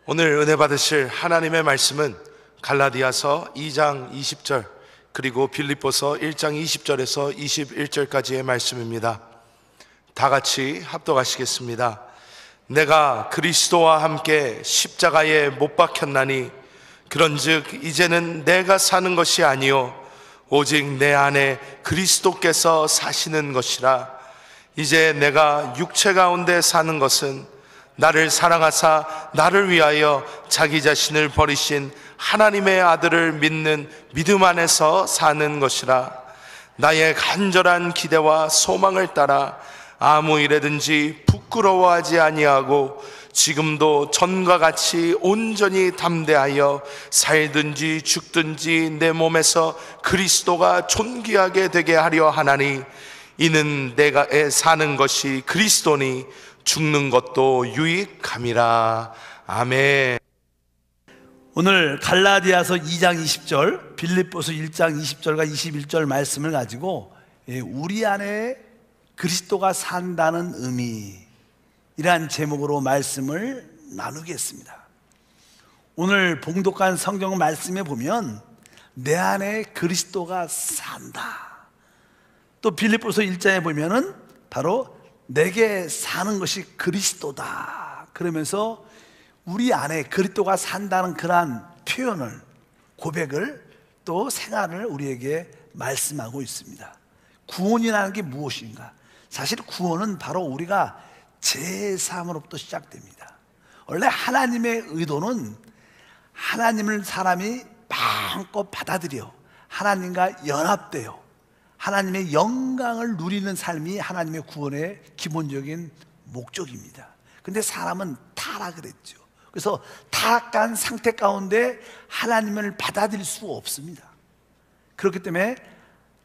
오늘 은혜 받으실 하나님의 말씀은 갈라디아서 2장 20절 그리고 빌립보서 1장 20절에서 21절까지의 말씀입니다. 다 같이 합독하시겠습니다. 내가 그리스도와 함께 십자가에 못 박혔나니 그런즉 이제는 내가 사는 것이 아니요 오직 내 안에 그리스도께서 사시는 것이라. 이제 내가 육체 가운데 사는 것은 나를 사랑하사 나를 위하여 자기 자신을 버리신 하나님의 아들을 믿는 믿음 안에서 사는 것이라. 나의 간절한 기대와 소망을 따라 아무 일에든지 부끄러워하지 아니하고 지금도 전과 같이 온전히 담대하여 살든지 죽든지 내 몸에서 그리스도가 존귀하게 되게 하려 하나니 이는 내가 사는 것이 그리스도니 죽는 것도 유익함이라. 아멘. 오늘 갈라디아서 2장 20절, 빌립보서 1장 20절과 21절 말씀을 가지고 우리 안에 그리스도가 산다는 의미, 이러한 제목으로 말씀을 나누겠습니다. 오늘 봉독한 성경 말씀에 보면 내 안에 그리스도가 산다. 또 빌립보서 1장에 보면은 바로 내게 사는 것이 그리스도다 그러면서 우리 안에 그리스도가 산다는 그러한 표현을, 고백을, 또 생활을 우리에게 말씀하고 있습니다. 구원이라는 게 무엇인가? 사실 구원은 바로 우리가 제3으로부터 시작됩니다. 원래 하나님의 의도는 하나님을 사람이 마음껏 받아들여 하나님과 연합되어 하나님의 영광을 누리는 삶이 하나님의 구원의 기본적인 목적입니다. 근데 사람은 타락을 했죠. 그래서 타락한 상태 가운데 하나님을 받아들일 수가 없습니다. 그렇기 때문에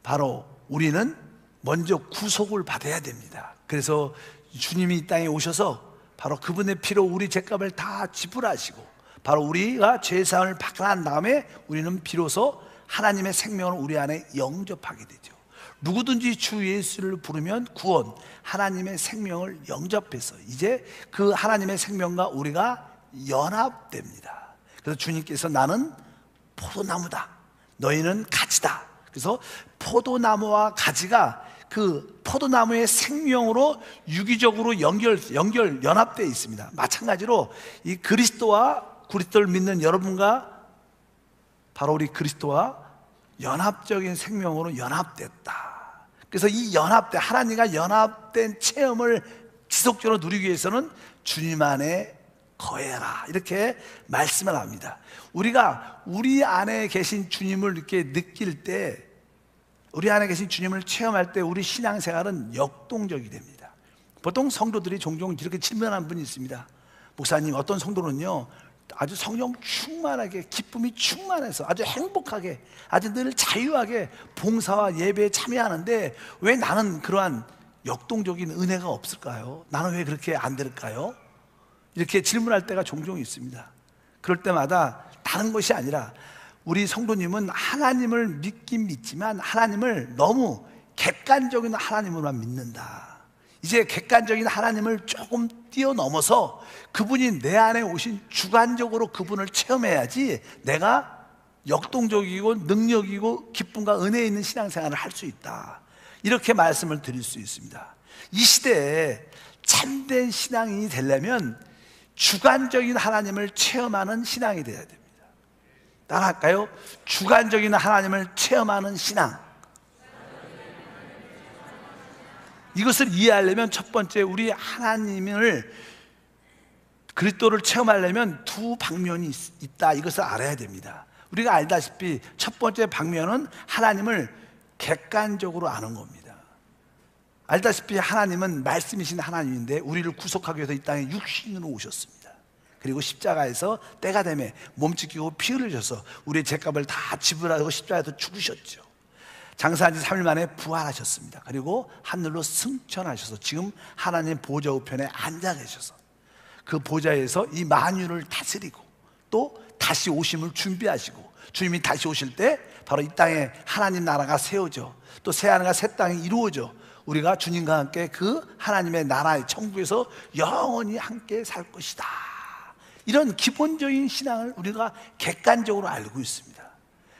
바로 우리는 먼저 구속을 받아야 됩니다. 그래서 주님이 이 땅에 오셔서 바로 그분의 피로 우리 죄값을 다 지불하시고 바로 우리가 죄사함을 받고 난 다음에 우리는 비로소 하나님의 생명을 우리 안에 영접하게 되죠. 누구든지 주 예수를 부르면 구원, 하나님의 생명을 영접해서 이제 그 하나님의 생명과 우리가 연합됩니다. 그래서 주님께서 나는 포도나무다, 너희는 가지다. 그래서 포도나무와 가지가 그 포도나무의 생명으로 유기적으로 연합되어 있습니다. 마찬가지로 이 그리스도를 믿는 여러분과 바로 우리 그리스도와 연합적인 생명으로 연합됐다. 그래서 이 하나님과 연합된 체험을 지속적으로 누리기 위해서는 주님 안에 거해라, 이렇게 말씀을 합니다. 우리가 우리 안에 계신 주님을 이렇게 느낄 때, 우리 안에 계신 주님을 체험할 때 우리 신앙생활은 역동적이 됩니다. 보통 성도들이 종종 이렇게 질문하는 분이 있습니다. 목사님, 어떤 성도는요 아주 성령 충만하게, 기쁨이 충만해서 아주 행복하게, 아주 늘 자유하게 봉사와 예배에 참여하는데 왜 나는 그러한 역동적인 은혜가 없을까요? 나는 왜 그렇게 안 될까요? 이렇게 질문할 때가 종종 있습니다. 그럴 때마다 다른 것이 아니라 우리 성도님은 하나님을 믿긴 믿지만 하나님을 너무 객관적인 하나님으로만 믿는다. 이제 객관적인 하나님을 조금 뛰어넘어서 그분이 내 안에 오신 주관적으로 그분을 체험해야지 내가 역동적이고 능력이고 기쁨과 은혜 있는 신앙생활을 할 수 있다, 이렇게 말씀을 드릴 수 있습니다. 이 시대에 참된 신앙인이 되려면 주관적인 하나님을 체험하는 신앙이 되어야 됩니다. 따라할까요? 주관적인 하나님을 체험하는 신앙. 이것을 이해하려면 첫 번째, 우리 하나님을, 그리스도를 체험하려면 두 방면이 있다, 이것을 알아야 됩니다. 우리가 알다시피 첫 번째 방면은 하나님을 객관적으로 아는 겁니다. 알다시피 하나님은 말씀이신 하나님인데 우리를 구속하기 위해서 이 땅에 육신으로 오셨습니다. 그리고 십자가에서 때가 되매 몸짓기고 피 흘리셔서 우리의 죄값을 다 지불하고 십자가에서 죽으셨죠. 장사한 지 3일 만에 부활하셨습니다. 그리고 하늘로 승천하셔서 지금 하나님 보좌 우편에 앉아 계셔서 그 보좌에서 이 만유를 다스리고 또 다시 오심을 준비하시고, 주님이 다시 오실 때 바로 이 땅에 하나님 나라가 세워져 또 새하늘과 새 땅이 이루어져 우리가 주님과 함께 그 하나님의 나라의 천국에서 영원히 함께 살 것이다. 이런 기본적인 신앙을 우리가 객관적으로 알고 있습니다.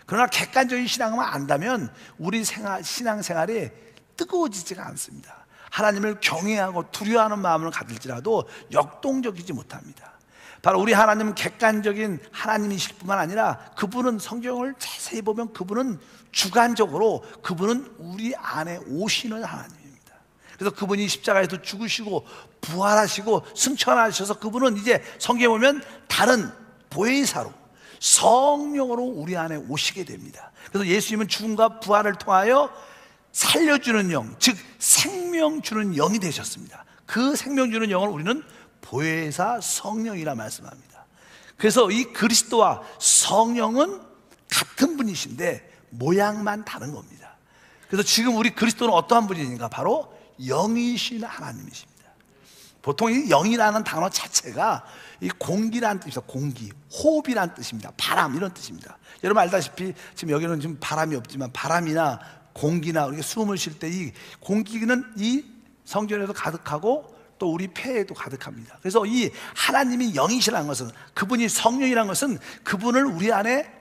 그러나 객관적인 신앙만 안다면 우리 신앙생활이 뜨거워지지가 않습니다. 하나님을 경외하고 두려워하는 마음을 가질지라도 역동적이지 못합니다. 바로 우리 하나님은 객관적인 하나님이실 뿐만 아니라 그분은 성경을 자세히 보면 그분은 주관적으로 그분은 우리 안에 오시는 하나님입니다. 그래서 그분이 십자가에서 죽으시고 부활하시고 승천하셔서 그분은 이제 성경에 보면 다른 보혜사로 성령으로 우리 안에 오시게 됩니다. 그래서 예수님은 죽음과 부활을 통하여 살려주는 영, 즉 생명 주는 영이 되셨습니다. 그 생명 주는 영을 우리는 보혜사 성령이라 말씀합니다. 그래서 이 그리스도와 성령은 같은 분이신데 모양만 다른 겁니다. 그래서 지금 우리 그리스도는 어떠한 분이신가? 바로 영이신 하나님이십니다. 보통 이 영이라는 단어 자체가 이 공기라는 뜻입니다. 공기, 호흡이라는 뜻입니다. 바람 이런 뜻입니다. 여러분 알다시피 지금 여기는 지금 바람이 없지만 바람이나 공기나 우리가 숨을 쉴 때 이 공기는 이 성전에도 가득하고 또 우리 폐에도 가득합니다. 그래서 이 하나님이 영이시라는 것은, 그분이 성령이라는 것은 그분을 우리 안에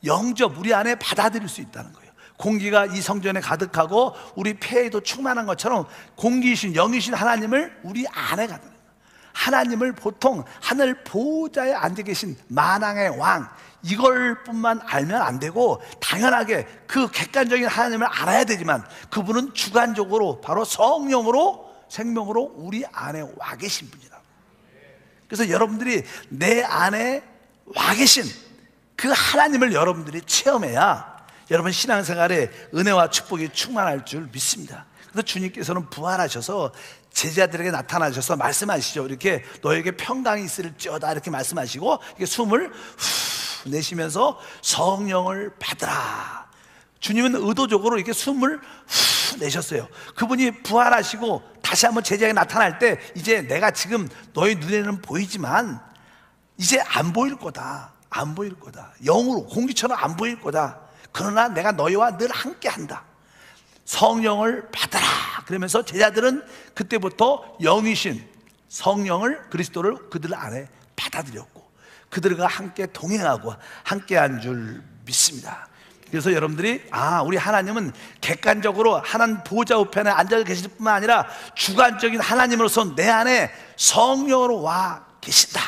영접, 우리 안에 받아들일 수 있다는 거예요. 공기가 이 성전에 가득하고 우리 폐에도 충만한 것처럼 공기이신 영이신 하나님을 우리 안에 가득, 하나님을 보통 하늘 보좌에 앉아 계신 만왕의 왕, 이걸 뿐만 알면 안 되고 당연하게 그 객관적인 하나님을 알아야 되지만 그분은 주관적으로 바로 성령으로 생명으로 우리 안에 와 계신 분이라고. 그래서 여러분들이 내 안에 와 계신 그 하나님을 여러분들이 체험해야 여러분 신앙생활에 은혜와 축복이 충만할 줄 믿습니다. 그래서 주님께서는 부활하셔서 제자들에게 나타나셔서 말씀하시죠. 이렇게 너에게 평강이 있을지어다 이렇게 말씀하시고 이렇게 숨을 후 내쉬면서 성령을 받으라. 주님은 의도적으로 이렇게 숨을 후 내셨어요. 그분이 부활하시고 다시 한번 제자에게 나타날 때 이제 내가 지금 너희 눈에는 보이지만 이제 안 보일 거다. 안 보일 거다. 영으로 공기처럼 안 보일 거다. 그러나 내가 너희와 늘 함께 한다. 성령을 받아라. 그러면서 제자들은 그때부터 영이신 성령을, 그리스도를 그들 안에 받아들였고 그들과 함께 동행하고 함께한 줄 믿습니다. 그래서 여러분들이 우리 하나님은 객관적으로 하나님 보좌 우편에 앉아 계실 뿐만 아니라 주관적인 하나님으로서 내 안에 성령으로 와 계신다.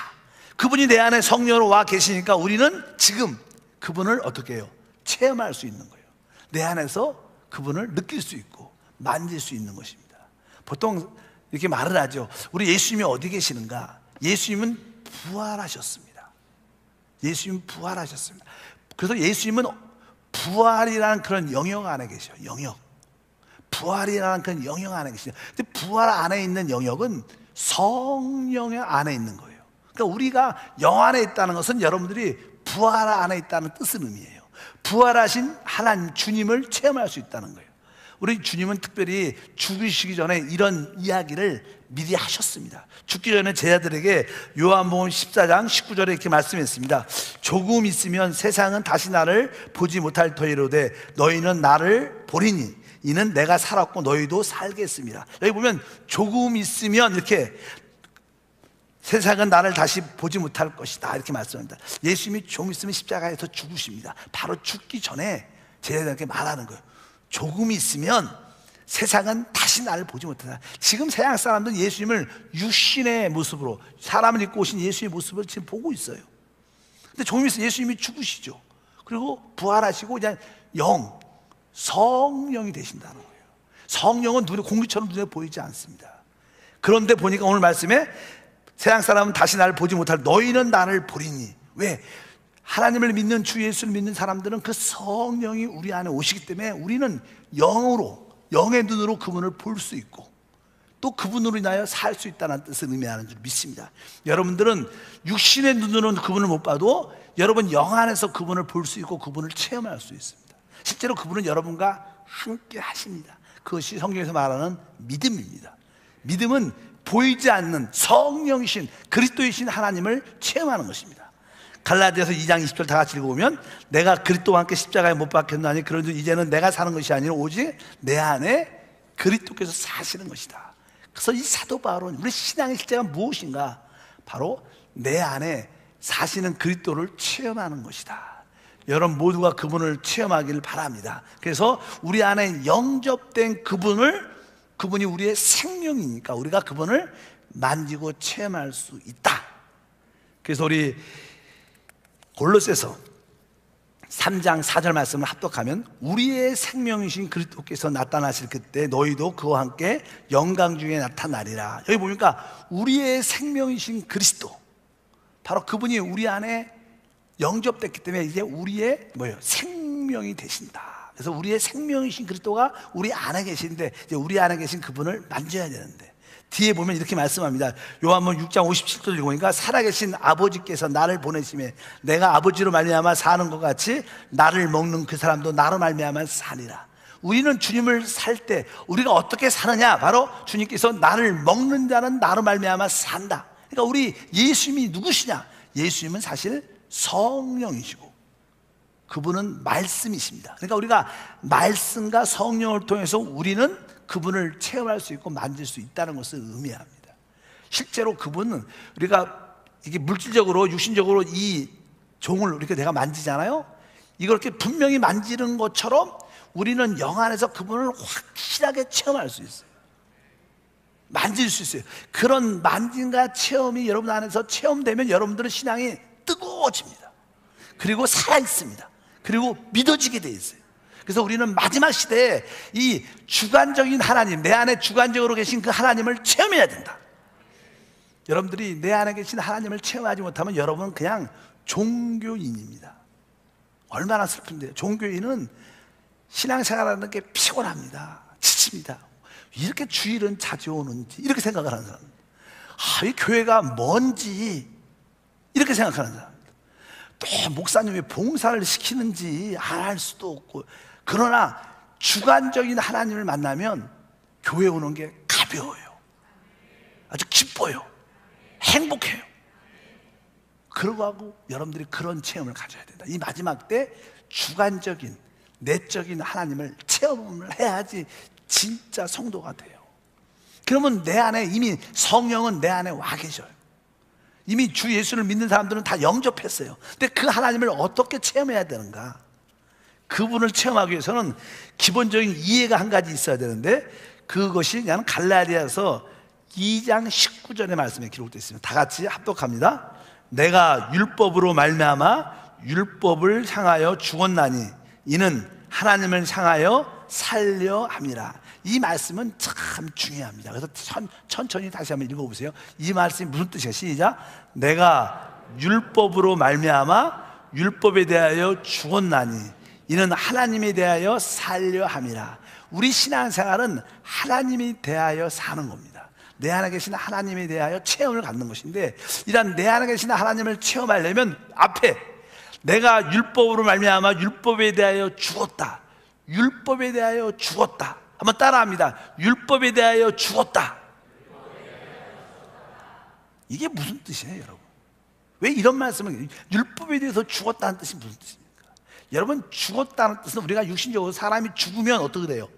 그분이 내 안에 성령으로 와 계시니까 우리는 지금 그분을 어떻게 해요? 체험할 수 있는 거예요. 내 안에서 그분을 느낄 수 있고 만질 수 있는 것입니다. 보통 이렇게 말을 하죠. 우리 예수님이 어디 계시는가? 예수님은 부활하셨습니다. 예수님은 부활하셨습니다. 그래서 예수님은 부활이라는 그런 영역 안에 계셔요. 영역. 부활이라는 그런 영역 안에 계시죠. 근데 부활 안에 있는 영역은 성령의 안에 있는 거예요. 그러니까 우리가 영 안에 있다는 것은 여러분들이 부활 안에 있다는 뜻을 의미해요. 부활하신 하나님 주님을 체험할 수 있다는 거예요. 우리 주님은 특별히 죽으시기 전에 이런 이야기를 미리 하셨습니다. 죽기 전에 제자들에게 요한복음 14장 19절에 이렇게 말씀했습니다. 조금 있으면 세상은 다시 나를 보지 못할 터이로되 너희는 나를 보리니 이는 내가 살았고 너희도 살겠습니다. 여기 보면 조금 있으면 이렇게 세상은 나를 다시 보지 못할 것이다 이렇게 말씀합니다. 예수님이 좀 있으면 십자가에서 죽으십니다. 바로 죽기 전에 제자들에게 말하는 거예요. 조금 있으면 세상은 다시 나를 보지 못한다. 지금 세상 사람들은 예수님을 육신의 모습으로 사람을 입고 오신 예수의 모습을 지금 보고 있어요. 근데 조금 있으면 예수님이 죽으시죠. 그리고 부활하시고 그냥 성령이 되신다는 거예요. 성령은 공기처럼 눈에 보이지 않습니다. 그런데 보니까 오늘 말씀에 세상 사람은 다시 나를 보지 못할 너희는 나를 보리니. 왜? 하나님을 믿는 주 예수를 믿는 사람들은 그 성령이 우리 안에 오시기 때문에 우리는 영의 눈으로 그분을 볼 수 있고 또 그분으로 인하여 살 수 있다는 뜻을 의미하는 줄 믿습니다. 여러분들은 육신의 눈으로는 그분을 못 봐도 여러분 영 안에서 그분을 볼 수 있고 그분을 체험할 수 있습니다. 실제로 그분은 여러분과 함께 하십니다. 그것이 성경에서 말하는 믿음입니다. 믿음은 보이지 않는 성령이신 그리스도이신 하나님을 체험하는 것입니다. 갈라디아서 2장 20절 다 같이 읽어보면 내가 그리스도와 함께 십자가에 못 박혔나니 그런즉 이제는 내가 사는 것이 아니라 오직 내 안에 그리스도께서 사시는 것이다. 그래서 이 사도 바울은 우리 신앙의 실제가 무엇인가? 바로 내 안에 사시는 그리스도를 체험하는 것이다. 여러분 모두가 그분을 체험하기를 바랍니다. 그래서 우리 안에 영접된 그분이 우리의 생명이니까 우리가 그분을 만지고 체험할 수 있다. 그래서 우리 골로새서 3장 4절 말씀을 합독하면 우리의 생명이신 그리스도께서 나타나실 그때 너희도 그와 함께 영광 중에 나타나리라. 여기 보니까 우리의 생명이신 그리스도, 바로 그분이 우리 안에 영접됐기 때문에 이제 우리의 생명이 되신다. 그래서 우리의 생명이신 그리스도가 우리 안에 계신데 이제 우리 안에 계신 그분을 만져야 되는데, 뒤에 보면 이렇게 말씀합니다. 요한복음 6장 57절 읽으니까 살아계신 아버지께서 나를 보내심에 내가 아버지로 말미암아 사는 것 같이 나를 먹는 그 사람도 나로 말미암아 사니라. 우리는 주님을 살 때 우리가 어떻게 사느냐? 바로 주님께서 나를 먹는 자는 나로 말미암아 산다. 그러니까 우리 예수님이 누구시냐? 예수님은 사실 성령이시고 그분은 말씀이십니다. 그러니까 우리가 말씀과 성령을 통해서 우리는 그분을 체험할 수 있고 만질 수 있다는 것을 의미합니다. 실제로 그분은 우리가 이게 물질적으로 육신적으로 이 종을 이렇게 내가 만지잖아요. 이걸 이렇게 분명히 만지는 것처럼 우리는 영 안에서 그분을 확실하게 체험할 수 있어요. 만질 수 있어요. 그런 만짐과 체험이 여러분 안에서 체험되면 여러분들은 신앙이 뜨거워집니다. 그리고 살아있습니다. 그리고 믿어지게 돼 있어요. 그래서 우리는 마지막 시대에 이 주관적인 하나님, 내 안에 주관적으로 계신 그 하나님을 체험해야 된다. 여러분들이 내 안에 계신 하나님을 체험하지 못하면 여러분은 그냥 종교인입니다. 얼마나 슬픈데요. 종교인은 신앙생활하는 게 피곤합니다. 지칩니다. 이렇게 주일은 자주 오는지 이렇게 생각을 하는 사람, 이 교회가 뭔지 이렇게 생각하는 사람, 또 목사님이 봉사를 시키는지 알 수도 없고, 그러나 주관적인 하나님을 만나면 교회 오는 게 가벼워요. 아주 기뻐요. 행복해요. 그러고 여러분들이 그런 체험을 가져야 된다. 이 마지막 때 주관적인 내적인 하나님을 체험을 해야지 진짜 성도가 돼요. 그러면 내 안에 이미 성령은 내 안에 와 계셔요. 이미 주 예수를 믿는 사람들은 다 영접했어요. 근데 그 하나님을 어떻게 체험해야 되는가? 그분을 체험하기 위해서는 기본적인 이해가 한 가지 있어야 되는데, 그것이 그냥 갈라디아서 2장 19절의 말씀에 기록되어 있습니다. 다 같이 합독합니다. 내가 율법으로 말미암아 율법을 향하여 죽었나니 이는 하나님을 향하여 살려 함이라. 이 말씀은 참 중요합니다. 그래서 천천히 다시 한번 읽어보세요. 이 말씀이 무슨 뜻이에요? 시작. 내가 율법으로 말미암아 율법에 대하여 죽었나니 이는 하나님에 대하여 살려 함이라. 우리 신앙생활은 하나님에 대하여 사는 겁니다. 내 안에 계신 하나님에 대하여 체험을 갖는 것인데, 이런 내 안에 계신 하나님을 체험하려면 앞에 내가 율법으로 말미암아 율법에 대하여 죽었다. 율법에 대하여 죽었다. 한번 따라합니다. 율법에 대하여 죽었다. 이게 무슨 뜻이에요, 여러분? 왜 이런 말씀을, 율법에 대해서 죽었다는 뜻이 무슨 뜻입니까? 여러분, 죽었다는 뜻은 우리가 육신적으로 사람이 죽으면 어떻게 돼요?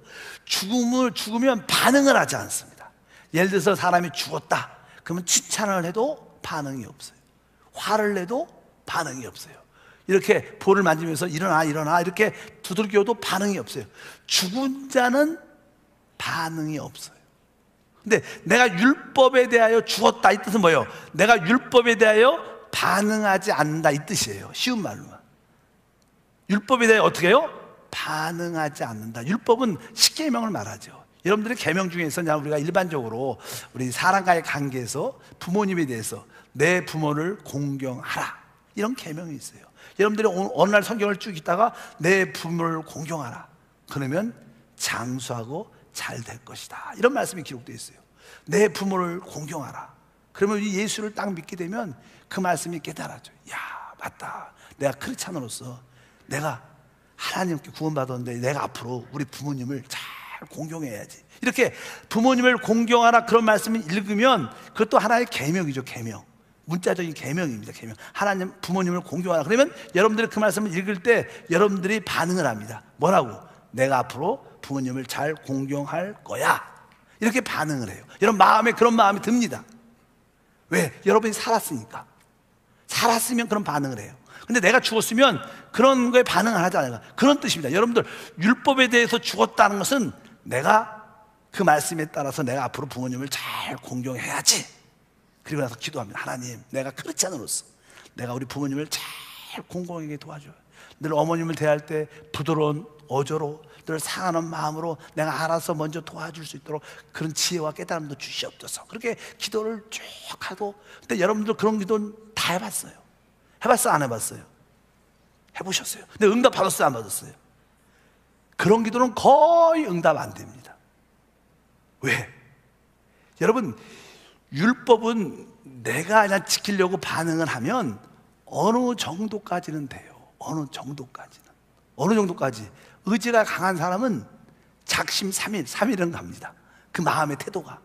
죽으면 반응을 하지 않습니다. 예를 들어서 사람이 죽었다. 그러면 칭찬을 해도 반응이 없어요. 화를 내도 반응이 없어요. 이렇게 볼을 만지면서 일어나 이렇게 두들겨도 반응이 없어요. 죽은 자는 반응이 없어요. 근데 내가 율법에 대하여 죽었다, 이 뜻은 뭐예요? 내가 율법에 대하여 반응하지 않는다, 이 뜻이에요. 쉬운 말로만. 율법에 대해 어떻게 해요? 반응하지 않는다. 율법은 십계명을 말하죠. 여러분들의 계명 중에서 우리가 일반적으로 우리 사람과의 관계에서 부모님에 대해서 내 부모를 공경하라, 이런 계명이 있어요. 여러분들이 어느 날 성경을 쭉 읽다가 내 부모를 공경하라, 그러면 장수하고 잘 될 것이다, 이런 말씀이 기록되어 있어요. 내 부모를 공경하라. 그러면 예수를 딱 믿게 되면 그 말씀이 깨달아져요. 야, 맞다. 내가 크리스찬으로서 내가 하나님께 구원받았는데 내가 앞으로 우리 부모님을 잘 공경해야지. 이렇게 부모님을 공경하라, 그런 말씀을 읽으면 그것도 하나의 계명이죠. 계명, 문자적인 계명입니다. 계명. 하나님, 부모님을 공경하라. 그러면 여러분들이 그 말씀을 읽을 때 여러분들이 반응을 합니다. 뭐라고? 내가 앞으로 부모님을 잘 공경할 거야, 이렇게 반응을 해요. 여러분 마음에 그런 마음이 듭니다. 왜? 여러분이 살았으니까. 살았으면 그런 반응을 해요. 근데 내가 죽었으면 그런 거에 반응을 하지 않아요. 그런 뜻입니다. 여러분들, 율법에 대해서 죽었다는 것은 내가 그 말씀에 따라서 내가 앞으로 부모님을 잘 공경해야지. 그리고 나서 기도합니다. 하나님, 내가 크리스찬으로서 내가 우리 부모님을 잘 공경하게 도와줘요. 늘 어머님을 대할 때 부드러운 어조로, 늘 상하는 마음으로 내가 알아서 먼저 도와줄 수 있도록 그런 지혜와 깨달음도 주시옵소서. 그렇게 기도를 쭉 하고. 근데 여러분들 그런 기도는 다 해봤어요? 해봤어요? 안 해봤어요? 해보셨어요? 근데 응답 받았어요? 안 받았어요? 그런 기도는 거의 응답 안 됩니다. 왜? 여러분, 율법은 내가 그냥 지키려고 반응을 하면 어느 정도까지는 돼요. 어느 정도까지는. 어느 정도까지. 의지가 강한 사람은 작심 3일은 갑니다. 그 마음의 태도가.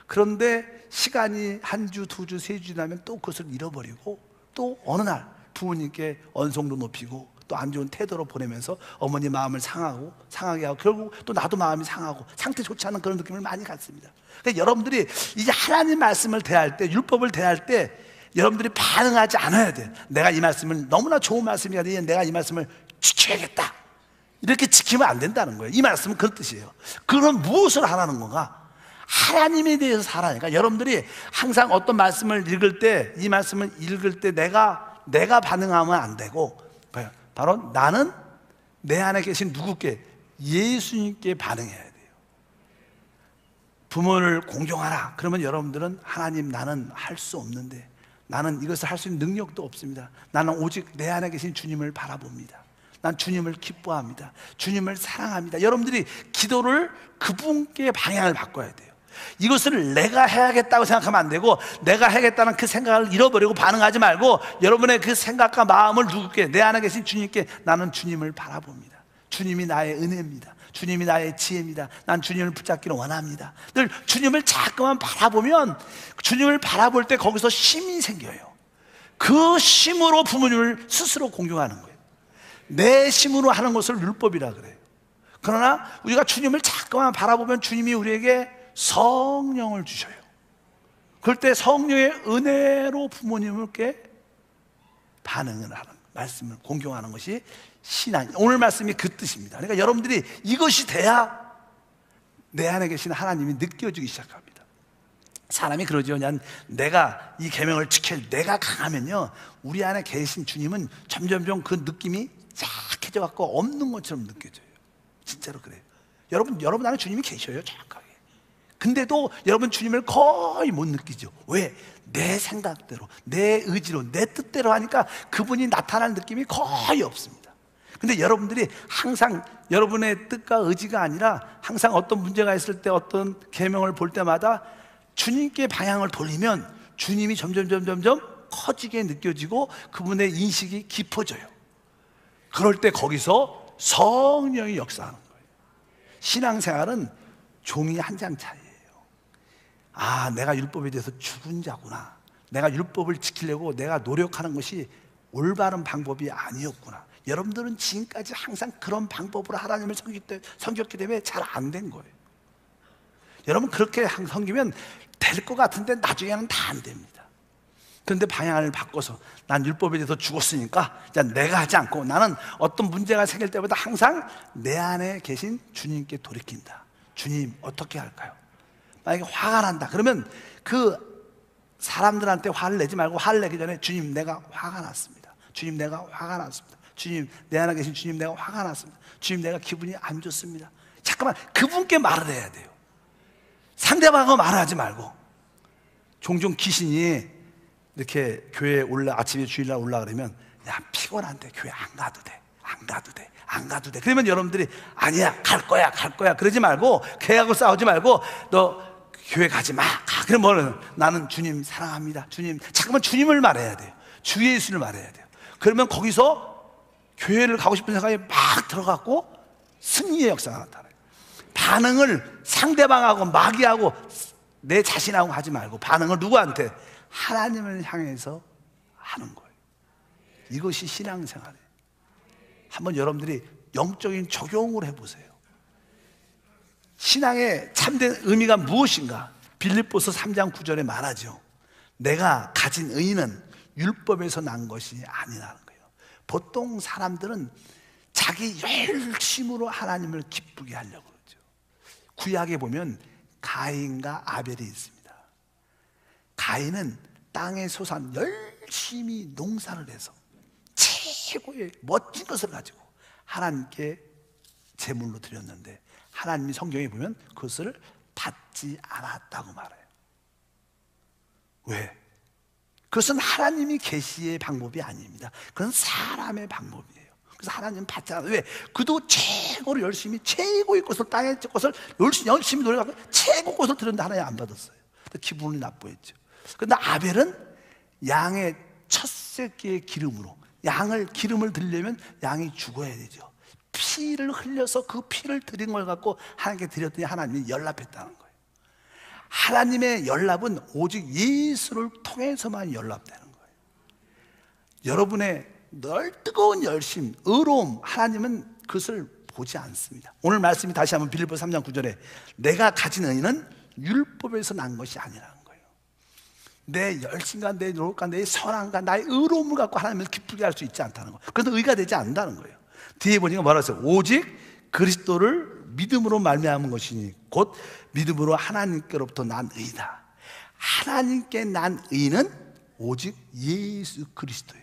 그런데 시간이 한 주, 두 주, 세 주 지나면 또 그것을 잃어버리고 또 어느 날 부모님께 언성도 높이고 또 안 좋은 태도로 보내면서 어머니 마음을 상하게 하고 결국 또 나도 마음이 상하고 상태 좋지 않은 그런 느낌을 많이 갖습니다. 그러니까 여러분들이 이제 하나님 말씀을 대할 때, 율법을 대할 때 여러분들이 반응하지 않아야 돼요. 내가 이 말씀을 너무나 좋은 말씀이야, 내가 이 말씀을 지켜야겠다, 이렇게 지키면 안 된다는 거예요. 이 말씀은 그런 뜻이에요. 그럼 무엇을 하라는 건가? 하나님에 대해서 살아니까. 여러분들이 항상 어떤 말씀을 읽을 때, 이 말씀을 읽을 때 내가 반응하면 안 되고, 바로 나는 내 안에 계신 누구께? 예수님께 반응해야 돼요. 부모를 공경하라. 그러면 여러분들은 하나님, 나는 할 수 없는데, 나는 이것을 할 수 있는 능력도 없습니다. 나는 오직 내 안에 계신 주님을 바라봅니다. 난 주님을 기뻐합니다. 주님을 사랑합니다. 여러분들이 기도를 그분께 방향을 바꿔야 돼요. 이것을 내가 해야겠다고 생각하면 안 되고, 내가 해야겠다는 그 생각을 잃어버리고 반응하지 말고, 여러분의 그 생각과 마음을 누구께? 내 안에 계신 주님께 나는 주님을 바라봅니다. 주님이 나의 은혜입니다. 주님이 나의 지혜입니다. 난 주님을 붙잡기를 원합니다. 늘 주님을 자꾸만 바라보면, 주님을 바라볼 때 거기서 힘이 생겨요. 그 힘으로 부모님을 스스로 공경하는 거예요. 내 힘으로 하는 것을 율법이라 그래요. 그러나 우리가 주님을 자꾸만 바라보면 주님이 우리에게 성령을 주셔요. 그럴 때 성령의 은혜로 부모님께 반응을 하는, 말씀을 공경하는 것이 신앙. 오늘 말씀이 그 뜻입니다. 그러니까 여러분들이 이것이 돼야 내 안에 계신 하나님이 느껴지기 시작합니다. 사람이 그러죠. 그냥 내가 이 계명을 지킬 내가 강하면요, 우리 안에 계신 주님은 점점점 그 느낌이 약해져 갖고 없는 것처럼 느껴져요. 진짜로 그래요. 여러분 안에 주님이 계셔요, 정확하게. 근데도 여러분 주님을 거의 못 느끼죠. 왜? 내 생각대로, 내 의지로, 내 뜻대로 하니까 그분이 나타나는 느낌이 거의 없습니다. 근데 여러분들이 항상 여러분의 뜻과 의지가 아니라 항상 어떤 문제가 있을 때, 어떤 계명을 볼 때마다 주님께 방향을 돌리면 주님이 점점 커지게 느껴지고 그분의 인식이 깊어져요. 그럴 때 거기서 성령이 역사하는 거예요. 신앙생활은 종이 한 장 차이예요. 아, 내가 율법에 대해서 죽은 자구나. 내가 율법을 지키려고 내가 노력하는 것이 올바른 방법이 아니었구나. 여러분들은 지금까지 항상 그런 방법으로 하나님을 섬겼기 때문에 잘 안 된 거예요. 여러분 그렇게 섬기면 될 것 같은데 나중에는 다 안 됩니다. 그런데 방향을 바꿔서 난 율법에 대해서 죽었으니까 내가 하지 않고 나는 어떤 문제가 생길 때보다 항상 내 안에 계신 주님께 돌이킨다. 주님 어떻게 할까요? 만약에 화가 난다 그러면 그 사람들한테 화를 내지 말고, 화를 내기 전에 주님 내가 화가 났습니다. 주님 내가 화가 났습니다. 주님, 내 안에 계신 주님 내가 화가 났습니다. 주님 내가 기분이 안 좋습니다. 잠깐만, 그분께 말을 해야 돼요. 상대방하고 말하지 말고. 종종 귀신이 이렇게 교회에 아침에 주일날 올라 그러면, 야 피곤한데 교회 안 가도 돼. 그러면 여러분들이 아니야 갈 거야 그러지 말고, 걔하고 싸우지 말고 너 교회 가지 마. 그럼 뭐는 나는 주님 사랑합니다. 주님, 잠깐만 주님을 말해야 돼요. 주 예수를 말해야 돼요. 그러면 거기서 교회를 가고 싶은 생각이 막 들어갔고 승리의 역사가 나타나요. 반응을 상대방하고 마귀하고 내 자신하고 하지 말고 반응을 누구한테? 하나님을 향해서 하는 거예요. 이것이 신앙생활이에요. 한번 여러분들이 영적인 적용을 해보세요. 신앙의 참된 의미가 무엇인가? 빌립보서 3장 9절에 말하죠. 내가 가진 의의는 율법에서 난 것이 아니라는 거예요. 보통 사람들은 자기 열심으로 하나님을 기쁘게 하려고 그러죠. 구약에 보면 가인과 아벨이 있습니다. 가인은 땅의 소산 열심히 농사를 해서 최고의 멋진 것을 가지고 하나님께 제물로 드렸는데 하나님이 성경에 보면 그것을 받지 않았다고 말해요. 왜? 그것은 하나님이 계시의 방법이 아닙니다. 그건 사람의 방법이에요. 그래서 하나님은 받지 않아요. 왜? 그도 최고로 열심히 최고의 것을, 땅의 것을 열심히 노력하고 최고 것을 드렸는데 하나님 안 받았어요. 기분이 나쁘겠죠. 그런데 아벨은 양의 첫 새끼의 기름으로, 양을 기름을 드리려면 양이 죽어야 되죠. 피를 흘려서 그 피를 드린 걸 갖고 하나님께 드렸더니 하나님이 연락했다는 거예요. 하나님의 연락은 오직 예수를 통해서만 연락되는 거예요. 여러분의 늘 뜨거운 열심, 의로움, 하나님은 그것을 보지 않습니다. 오늘 말씀이 다시 한번 빌립보서 3장 9절에 내가 가진 의는 율법에서 난 것이 아니라는 거예요. 내 열심과 내 노력과 내 선함과 나의 의로움을 갖고 하나님을 기쁘게 할 수 있지 않다는 거예요. 그래서 의가 되지 않는다는 거예요. 뒤에 보니까 뭐라고 했어요? 오직 그리스도를 믿음으로 말미암은 것이니 곧 믿음으로 하나님께로부터 난 의다. 하나님께 난 의는 오직 예수 그리스도예요.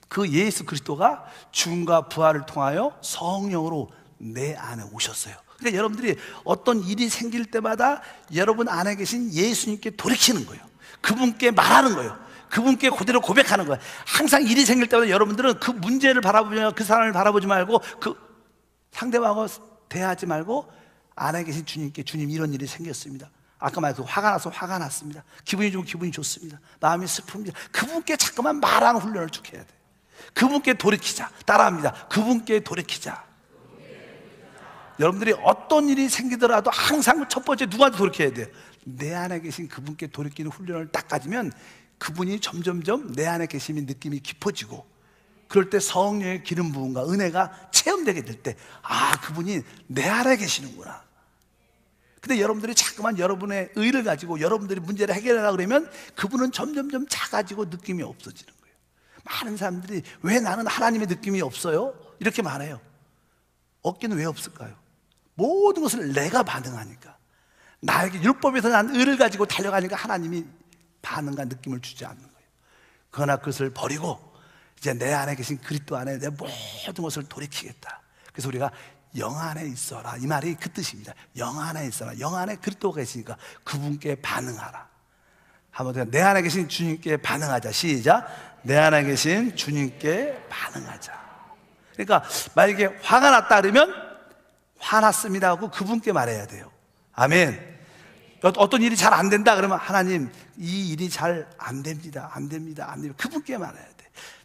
그 예수 그리스도가 죽음과 부활을 통하여 성령으로 내 안에 오셨어요. 그러니까 여러분들이 어떤 일이 생길 때마다 여러분 안에 계신 예수님께 돌이키는 거예요. 그분께 말하는 거예요. 그분께 그대로 고백하는 거예요. 항상 일이 생길 때마다 여러분들은 그 문제를 바라보며 그 사람을 바라보지 말고 그 상대방하고 대하지 말고 안에 계신 주님께 주님 이런 일이 생겼습니다. 아까 말했듯이 화가 나서 화가 났습니다. 기분이 좋으면 기분이 좋습니다. 마음이 슬픕니다. 그분께 자꾸만 말하는 훈련을 쭉 해야 돼요. 그분께 돌이키자. 따라합니다. 그분께 돌이키자. 여러분들이 어떤 일이 생기더라도 항상 첫 번째 누구한테 돌이켜야 돼요? 내 안에 계신 그분께 돌이키는 훈련을 딱 가지면 그분이 점점점 내 안에 계심이 느낌이 깊어지고 그럴 때 성령의 기름 부음과 은혜가 체험되게 될 때 아, 그분이 내 안에 계시는구나. 근데 여러분들이 자꾸만 여러분의 의를 가지고 여러분들이 문제를 해결하려고 그러면 그분은 점점점 작아지고 느낌이 없어지는 거예요. 많은 사람들이 왜 나는 하나님의 느낌이 없어요? 이렇게 말해요. 없기는 왜 없을까요? 모든 것을 내가 반응하니까, 나에게 율법에서 난 의를 가지고 달려가니까 하나님이 반응과 느낌을 주지 않는 거예요. 그러나 그것을 버리고 이제 내 안에 계신 그리스도 안에 내 모든 것을 돌이키겠다. 그래서 우리가 영 안에 있어라, 이 말이 그 뜻입니다. 영 안에 있어라. 영 안에 그리스도가 계시니까 그분께 반응하라. 한번 내 안에 계신 주님께 반응하자. 시작. 내 안에 계신 주님께 반응하자. 그러니까 만약에 화가 났다 그러면 화났습니다 하고 그분께 말해야 돼요. 아멘. 어떤 일이 잘 안 된다 그러면 하나님 이 일이 잘 안 됩니다. 안 됩니다. 안 됩니다. 그분께 말해야 돼.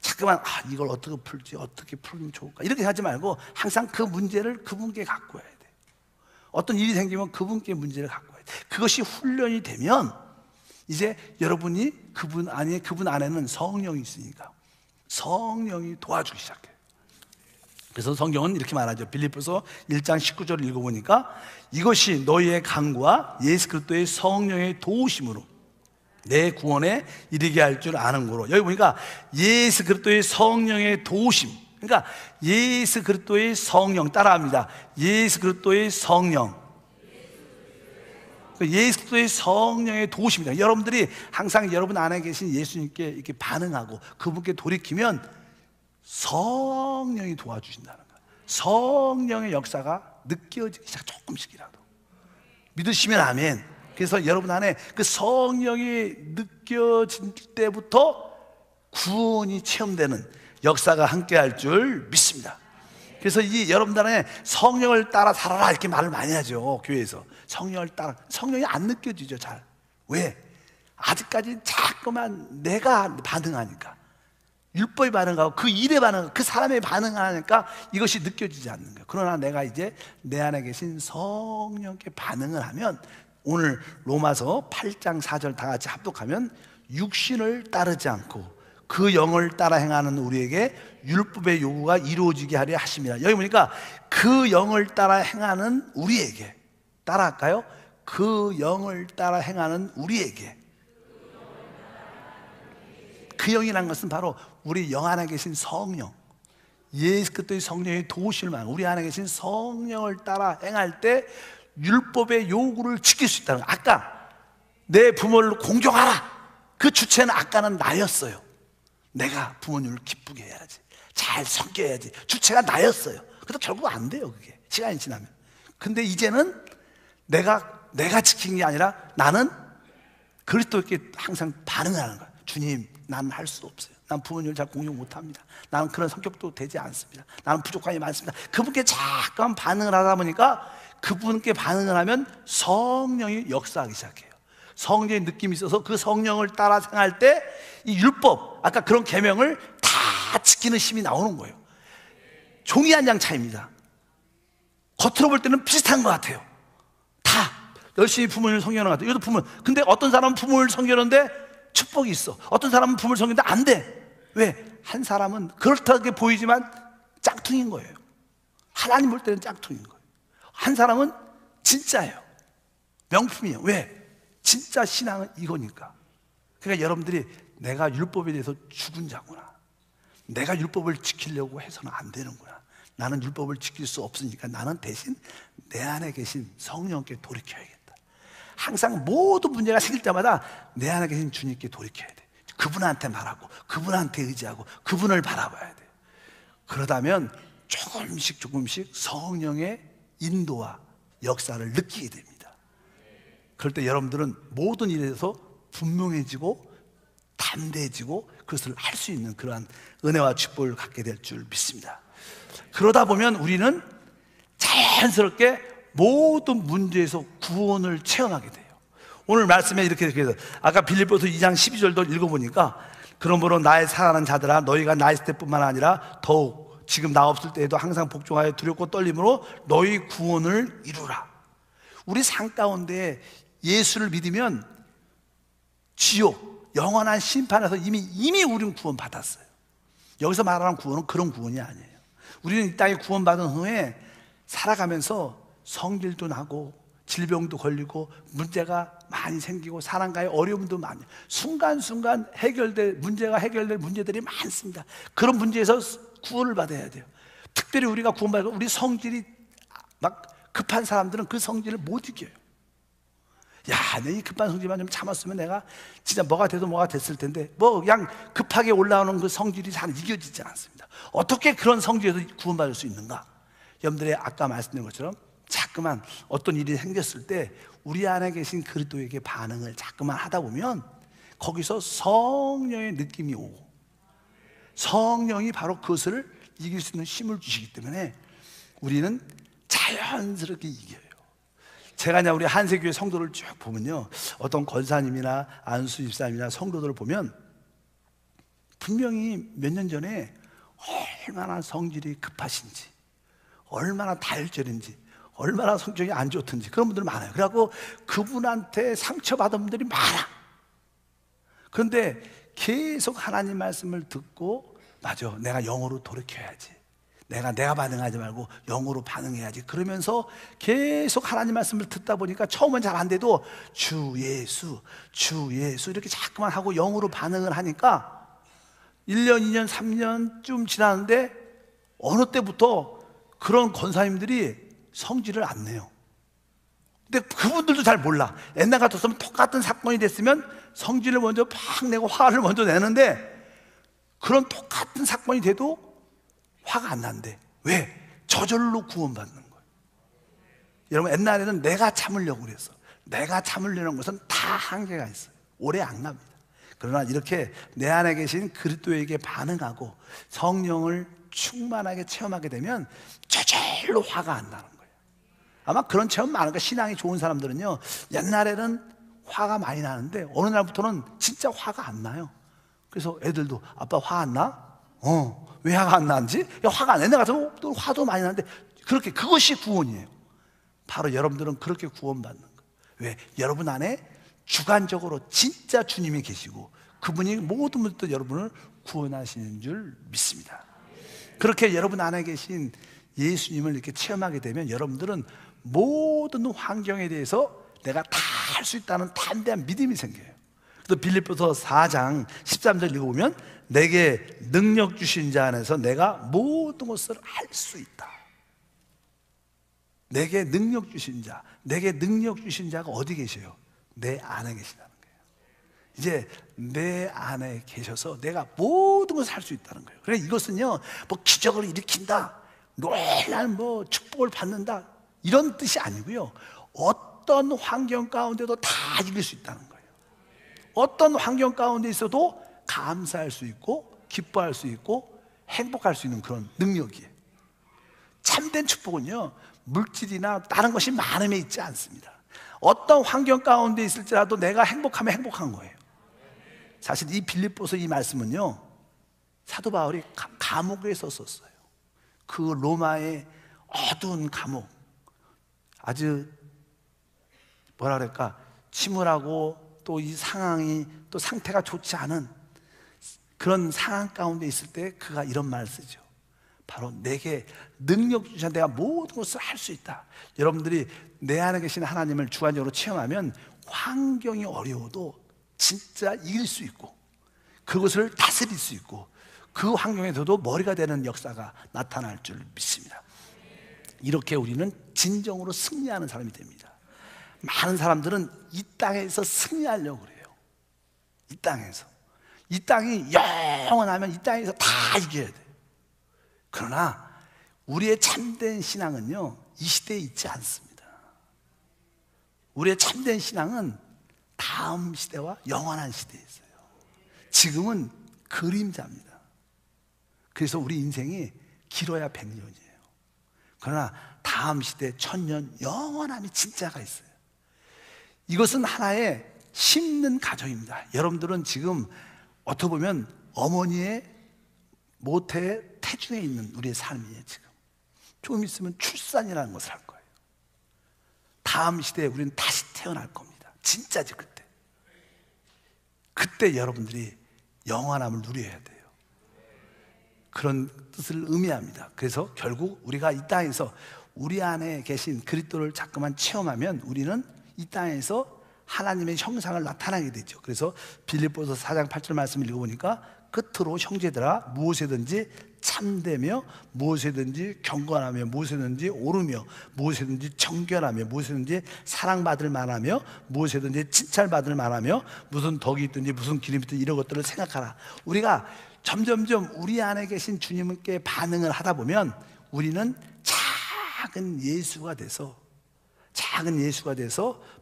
자꾸만 이걸 어떻게 풀지, 어떻게 풀면 좋을까 이렇게 하지 말고 항상 그 문제를 그분께 갖고 와야 돼. 어떤 일이 생기면 그분께 문제를 갖고 와야 돼. 그것이 훈련이 되면 이제 여러분이 그분 안에는 성령이 있으니까 성령이 도와주기 시작해요. 그래서 성경은 이렇게 말하죠. 빌립보서 1장 19절을 읽어보니까 이것이 너희의 강구와 예수 그리스도의 성령의 도우심으로 내 구원에 이르게 할 줄 아는 거로. 여기 보니까 예수 그리스도의 성령의 도우심, 그러니까 예수 그리스도의 성령, 따라합니다. 예수 그리스도의 성령, 예수 그리스도의 성령의 도우심입니다. 여러분들이 항상 여러분 안에 계신 예수님께 이렇게 반응하고 그분께 돌이키면 성령이 도와주신다는 거예요. 성령의 역사가 느껴지기 시작, 조금씩이라도 믿으시면 아멘. 그래서 여러분 안에 그 성령이 느껴질 때부터 구원이 체험되는 역사가 함께 할 줄 믿습니다. 그래서 이 여러분들 안에 성령을 따라 살아라 이렇게 말을 많이 하죠. 교회에서 성령을 따라. 성령이 안 느껴지죠. 잘. 왜? 아직까지 자꾸만 내가 반응하니까, 율법에 반응하고 그 일에 반응하고 그 사람에 반응하니까 이것이 느껴지지 않는 거예요. 그러나 내가 이제 내 안에 계신 성령께 반응을 하면, 오늘 로마서 8장 4절 다 같이 합독하면 육신을 따르지 않고 그 영을 따라 행하는 우리에게 율법의 요구가 이루어지게 하려 하십니다. 여기 보니까 그 영을 따라 행하는 우리에게, 따라할까요? 그 영을 따라 행하는 우리에게. 그 영이라는 것은 바로 우리 영 안에 계신 성령, 예수 그리스도의 성령의 도우심을 우리 안에 계신 성령을 따라 행할 때 율법의 요구를 지킬 수 있다는 거예요. 아까 내 부모를 공경하라, 그 주체는 아까는 나였어요. 내가 부모님을 기쁘게 해야지, 잘 섬겨야지, 주체가 나였어요. 그래도 결국 안 돼요, 그게 시간이 지나면. 근데 이제는 내가 지킨 게 아니라 나는 그리스도께 항상 반응하는 거예요. 주님, 나는 할 수 없어요. 난 부모님을 잘 공경 못합니다. 나는 그런 성격도 되지 않습니다. 나는 부족함이 많습니다. 그분께 잠깐 반응을 하다 보니까, 그분께 반응을 하면 성령이 역사하기 시작해요. 성령의 느낌이 있어서 그 성령을 따라 생활할 때 이 율법, 아까 그런 계명을 다 지키는 힘이 나오는 거예요. 종이 한 장 차이입니다. 겉으로 볼 때는 비슷한 것 같아요. 다 열심히 부모님을 섬기는 것 같아요. 이것도 부모. 근데 어떤 사람은 부모를 섬기는데 축복이 있어. 어떤 사람은 부모를 섬기는데 안 돼. 왜? 한 사람은 그렇다게 보이지만 짝퉁인 거예요. 하나님 볼 때는 짝퉁인 거예요. 한 사람은 진짜예요. 명품이에요. 왜? 진짜 신앙은 이거니까. 그러니까 여러분들이 내가 율법에 대해서 죽은 자구나, 내가 율법을 지키려고 해서는 안 되는구나, 나는 율법을 지킬 수 없으니까 나는 대신 내 안에 계신 성령께 돌이켜야겠다. 항상 모든 문제가 생길 때마다 내 안에 계신 주님께 돌이켜야 돼. 그분한테 말하고, 그분한테 의지하고, 그분을 바라봐야 돼. 그러다면 조금씩 성령의 인도와 역사를 느끼게 됩니다. 그럴 때 여러분들은 모든 일에서 분명해지고 담대해지고 그것을 할 수 있는 그러한 은혜와 축복을 갖게 될 줄 믿습니다. 그러다 보면 우리는 자연스럽게 모든 문제에서 구원을 체험하게 돼요. 오늘 말씀에 이렇게 돼서, 아까 빌립보서 2장 12절도 읽어보니까, 그러므로 나의 사랑하는 자들아, 너희가 나 있을 때뿐만 아니라 더욱 지금 나 없을 때에도 항상 복종하여 두렵고 떨림으로 너희 구원을 이루라. 우리 삶 가운데 예수를 믿으면 지옥, 영원한 심판에서 이미 우리는 구원 받았어요. 여기서 말하는 구원은 그런 구원이 아니에요. 우리는 이 땅에 구원받은 후에 살아가면서 성질도 나고 질병도 걸리고 문제가 많이 생기고 사람과의 어려움도 많이, 순간순간 문제가 해결될 문제들이 많습니다. 그런 문제에서 구원을 받아야 돼요. 특별히 우리가 구원받고 우리 성질이 막 급한 사람들은 그 성질을 못 이겨요. 야, 내 이 급한 성질만 좀 참았으면 내가 진짜 뭐가 돼도 뭐가 됐을 텐데, 그냥 급하게 올라오는 그 성질이 잘 이겨지지 않습니다. 어떻게 그런 성질에서 구원받을 수 있는가? 여러분들이 아까 말씀드린 것처럼 자꾸만 어떤 일이 생겼을 때 우리 안에 계신 그리스도에게 반응을 자꾸만 하다 보면 거기서 성령의 느낌이 오고, 성령이 바로 그것을 이길 수 있는 힘을 주시기 때문에 우리는 자연스럽게 이겨요. 제가 우리 한세교회 성도를 쭉 보면요, 어떤 권사님이나 안수 집사님이나 성도들을 보면 분명히 몇 년 전에 얼마나 성질이 급하신지, 얼마나 다혈질인지, 얼마나 성격이 안 좋든지 그런 분들 많아요. 그래갖고 그분한테 상처받은 분들이 많아. 그런데 계속 하나님 말씀을 듣고, 맞아, 내가 영으로 돌이켜야지, 내가 반응하지 말고 영으로 반응해야지, 그러면서 계속 하나님 말씀을 듣다 보니까 처음은 잘 안 돼도 주 예수 이렇게 자꾸만 하고 영으로 반응을 하니까 1년, 2년, 3년쯤 지났는데 어느 때부터 그런 권사님들이 성질을 안 내요. 근데 그분들도 잘 몰라. 옛날 같았으면 똑같은 사건이 됐으면 성질을 먼저 팍 내고 화를 먼저 내는데, 그런 똑같은 사건이 돼도 화가 안 난대. 왜? 저절로 구원받는 거예요. 여러분, 옛날에는 내가 참으려고 그랬어. 내가 참으려는 것은 다 한계가 있어요. 오래 안 갑니다. 그러나 이렇게 내 안에 계신 그리스도에게 반응하고 성령을 충만하게 체험하게 되면 저절로 화가 안 나는 거예요. 아마 그런 체험 많은 거예요. 신앙이 좋은 사람들은요, 옛날에는 화가 많이 나는데 어느 날부터는 진짜 화가 안 나요. 그래서 애들도 아빠 화 안 나? 왜 화가 안 나는지? 화가 안 나. 내가 또 화도 많이 나는데, 그렇게, 그것이 구원이에요. 바로 여러분들은 그렇게 구원받는 거예요. 왜? 여러분 안에 주관적으로 진짜 주님이 계시고 그분이 모든 분들 여러분을 구원하시는 줄 믿습니다. 그렇게 여러분 안에 계신 예수님을 이렇게 체험하게 되면 여러분들은 모든 환경에 대해서 내가 다 할 수 있다는 담대한 믿음이 생겨요. 또 빌립보서 4장 13절 읽어보면 내게 능력 주신 자 안에서 내가 모든 것을 할 수 있다. 내게 능력 주신 자, 내게 능력 주신 자가 어디 계셔요? 내 안에 계시다는 거예요. 이제 내 안에 계셔서 내가 모든 것을 할 수 있다는 거예요. 그래서 이것은요, 뭐 기적을 일으킨다, 놀란 뭐 축복을 받는다, 이런 뜻이 아니고요, 어떤 환경 가운데도 다 이길 수 있다는 거예요. 어떤 환경 가운데 있어도 감사할 수 있고 기뻐할 수 있고 행복할 수 있는 그런 능력이에요. 참된 축복은요, 물질이나 다른 것이 많음에 있지 않습니다. 어떤 환경 가운데 있을지라도 내가 행복하면 행복한 거예요. 사실 이 빌립보서 이 말씀은요, 사도 바울이 감옥에 있었어요. 그 로마의 어두운 감옥, 아주 뭐라 그럴까, 침울하고 또 이 상황이 또 상태가 좋지 않은 그런 상황 가운데 있을 때 그가 이런 말을 쓰죠. 바로 내게 능력 주신 내가 모든 것을 할 수 있다. 여러분들이 내 안에 계신 하나님을 주관적으로 체험하면 환경이 어려워도 진짜 이길 수 있고 그것을 다스릴 수 있고 그 환경에서도 머리가 되는 역사가 나타날 줄 믿습니다. 이렇게 우리는 진정으로 승리하는 사람이 됩니다. 많은 사람들은 이 땅에서 승리하려고 그래요. 이 땅에서. 이 땅이 영원하면 이 땅에서 다 이겨야 돼요. 그러나 우리의 참된 신앙은요, 이 시대에 있지 않습니다. 우리의 참된 신앙은 다음 시대와 영원한 시대에 있어요. 지금은 그림자입니다. 그래서 우리 인생이 길어야 100년이에요. 그러나 다음 시대 1000년 영원함이 진짜가 있어요. 이것은 하나의 심는 가정입니다. 여러분들은 지금 어떻게 보면 어머니의 모태의 태중에 있는 우리의 삶이에요. 지금 좀 있으면 출산이라는 것을 할 거예요. 다음 시대에 우리는 다시 태어날 겁니다. 진짜지. 그때 여러분들이 영원함을 누려야 돼요. 그런 뜻을 의미합니다. 그래서 결국 우리가 이 땅에서 우리 안에 계신 그리스도를 자꾸만 체험하면 우리는 이 땅에서 하나님의 형상을 나타나게 되죠. 그래서 빌립보서 4장 8절 말씀을 읽어보니까 끝으로 형제들아 무엇이든지 참되며 무엇이든지 경건하며 무엇이든지 오르며 무엇이든지 정결하며 무엇이든지 사랑받을 만하며 무엇이든지 칭찬받을 만하며 무슨 덕이 있든지 무슨 기름이 있든지 이런 것들을 생각하라. 우리가 점점점 우리 안에 계신 주님께 반응을 하다 보면 우리는 작은 예수가 돼서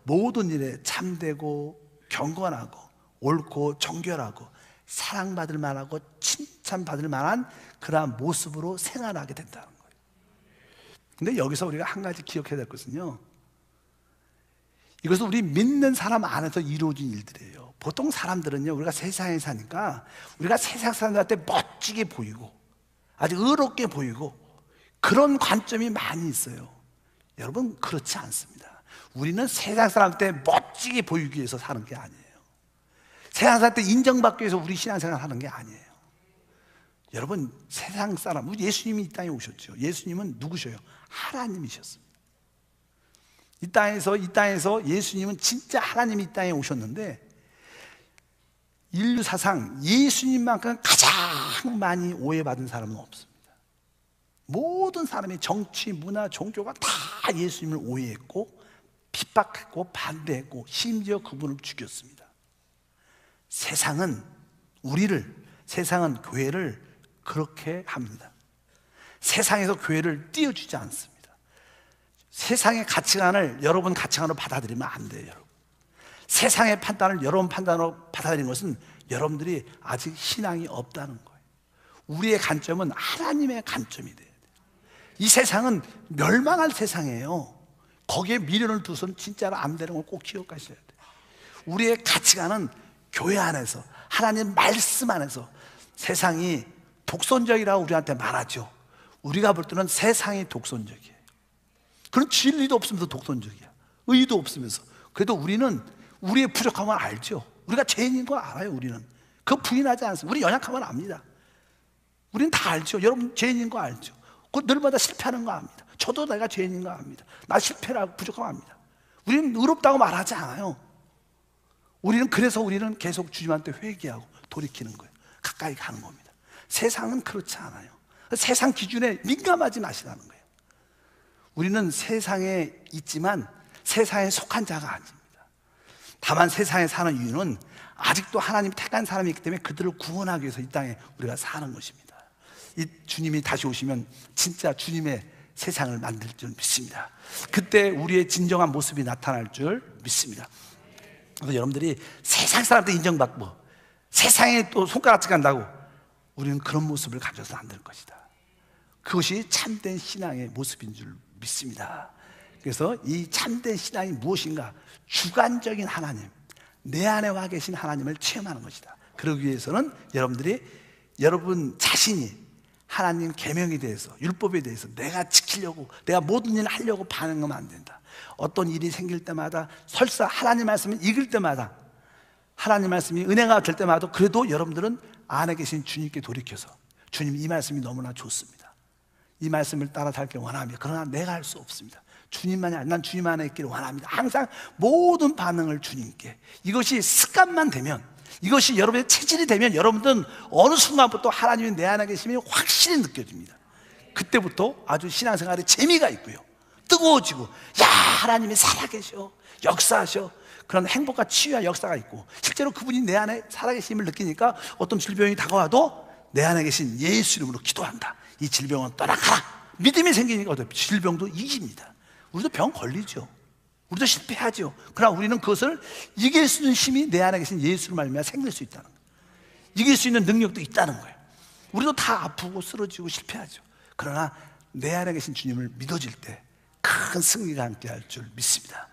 모든 일에 참되고 경건하고 옳고 정결하고 사랑받을 만하고 칭찬받을 만한 그러한 모습으로 생활하게 된다는 거예요. 근데 여기서 우리가 한 가지 기억해야 될 것은요, 이것은 우리 믿는 사람 안에서 이루어진 일들이에요. 보통 사람들은요, 우리가 세상에 사니까 우리가 세상 사람들한테 멋지게 보이고 아주 의롭게 보이고 그런 관점이 많이 있어요. 여러분, 그렇지 않습니다. 우리는 세상 사람한테 멋지게 보이기 위해서 사는 게 아니에요. 세상 사람한테 인정받기 위해서 우리 신앙생활 하는 게 아니에요. 여러분, 세상 사람, 예수님이 이 땅에 오셨죠. 예수님은 누구셔요? 하나님이셨습니다. 이 땅에서 예수님은 진짜 하나님이 이 땅에 오셨는데 인류 사상 예수님만큼 가장 많이 오해받은 사람은 없습니다. 모든 사람이 정치, 문화, 종교가 다 예수님을 오해했고 핍박했고 반대했고 심지어 그분을 죽였습니다. 세상은 교회를 그렇게 합니다. 세상에서 교회를 띄워주지 않습니다. 세상의 가치관을 여러분 가치관으로 받아들이면 안 돼요. 여러분. 세상의 판단을 여러분 판단으로 받아들이는 것은 여러분들이 아직 신앙이 없다는 거예요. 우리의 관점은 하나님의 관점이 돼요. 이 세상은 멸망할 세상이에요. 거기에 미련을 두선 진짜로 안 되는 걸 꼭 기억하셔야 돼요. 우리의 가치관은 교회 안에서 하나님 말씀 안에서 세상이 독선적이라고 우리한테 말하죠. 우리가 볼 때는 세상이 독선적이에요. 그런 진리도 없으면서 독선적이야. 의의도 없으면서. 그래도 우리는 우리의 부족함을 알죠. 우리가 죄인인 거 알아요. 우리는 그거 부인하지 않습니다. 우리 연약함을 압니다. 우리는 다 알죠. 여러분 죄인인 거 알죠. 그 늘마다 실패하는 거 압니다. 저도 내가 죄인인 거 압니다. 나 실패라고 부족함 압니다. 우리는 의롭다고 말하지 않아요. 그래서 우리는 계속 주님한테 회개하고 돌이키는 거예요. 가까이 가는 겁니다. 세상은 그렇지 않아요. 세상 기준에 민감하지 마시라는 거예요. 우리는 세상에 있지만 세상에 속한 자가 아닙니다. 다만 세상에 사는 이유는 아직도 하나님 택한 사람이 있기 때문에 그들을 구원하기 위해서 이 땅에 우리가 사는 것입니다. 이 주님이 다시 오시면 진짜 주님의 세상을 만들 줄 믿습니다. 그때 우리의 진정한 모습이 나타날 줄 믿습니다. 그래서 여러분들이 세상 사람들 인정받고 세상에 또 손가락질 한다고 우리는 그런 모습을 가져서는 안 될 것이다. 그것이 참된 신앙의 모습인 줄 믿습니다. 그래서 이 참된 신앙이 무엇인가? 주관적인 하나님, 내 안에 와 계신 하나님을 체험하는 것이다. 그러기 위해서는 여러분 자신이 하나님 계명에 대해서, 율법에 대해서 내가 지키려고, 내가 모든 일을 하려고 반응하면 안 된다. 어떤 일이 생길 때마다, 설사 하나님 말씀을 읽을 때마다, 하나님 말씀이 은혜가 될 때마다, 그래도 여러분들은 안에 계신 주님께 돌이켜서, 주님 이 말씀이 너무나 좋습니다. 이 말씀을 따라 살길 원합니다. 그러나 내가 할 수 없습니다. 주님만이 아니라 난 주님 안에 있기를 원합니다. 항상 모든 반응을 주님께. 이것이 습관만 되면, 이것이 여러분의 체질이 되면 여러분들은 어느 순간부터 하나님이 내 안에 계심이 확실히 느껴집니다. 그때부터 아주 신앙생활에 재미가 있고요, 뜨거워지고, 야, 하나님이 살아계셔, 역사하셔. 그런 행복과 치유와 역사가 있고, 실제로 그분이 내 안에 살아계심을 느끼니까 어떤 질병이 다가와도 내 안에 계신 예수 이름으로 기도한다. 이 질병은 떠나가라. 믿음이 생기니까 질병도 이깁니다. 우리도 병 걸리죠. 우리도 실패하죠. 그러나 우리는 그것을 이길 수 있는 힘이 내 안에 계신 예수를 말미암아 생길 수 있다는 거예요. 이길 수 있는 능력도 있다는 거예요. 우리도 다 아프고 쓰러지고 실패하죠. 그러나 내 안에 계신 주님을 믿어질 때 큰 승리가 함께할 줄 믿습니다.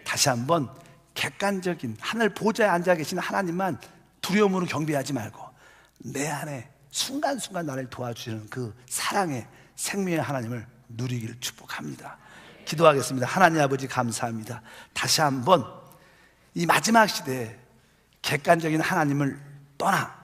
다시 한번 객관적인 하늘 보좌에 앉아 계신 하나님만 두려움으로 경배하지 말고 내 안에 순간순간 나를 도와주시는 그 사랑의 생명의 하나님을 누리기를 축복합니다. 기도하겠습니다. 하나님 아버지 감사합니다. 다시 한번 이 마지막 시대에 객관적인 하나님을 떠나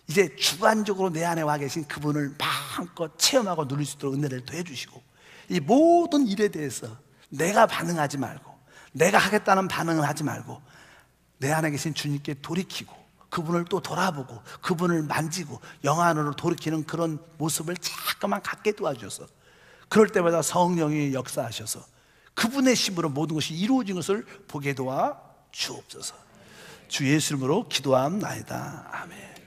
이제 주관적으로 내 안에 와 계신 그분을 마음껏 체험하고 누릴 수 있도록 은혜를 더해 주시고, 이 모든 일에 대해서 내가 반응하지 말고, 내가 하겠다는 반응을 하지 말고 내 안에 계신 주님께 돌이키고 그분을 또 돌아보고 그분을 만지고 영 안으로 돌이키는 그런 모습을 자꾸만 갖게 도와주셔서, 그럴 때마다 성령이 역사하셔서 그분의 힘으로 모든 것이 이루어진 것을 보게 도와 주옵소서. 주 예수 이름으로 기도함나이다. 아멘.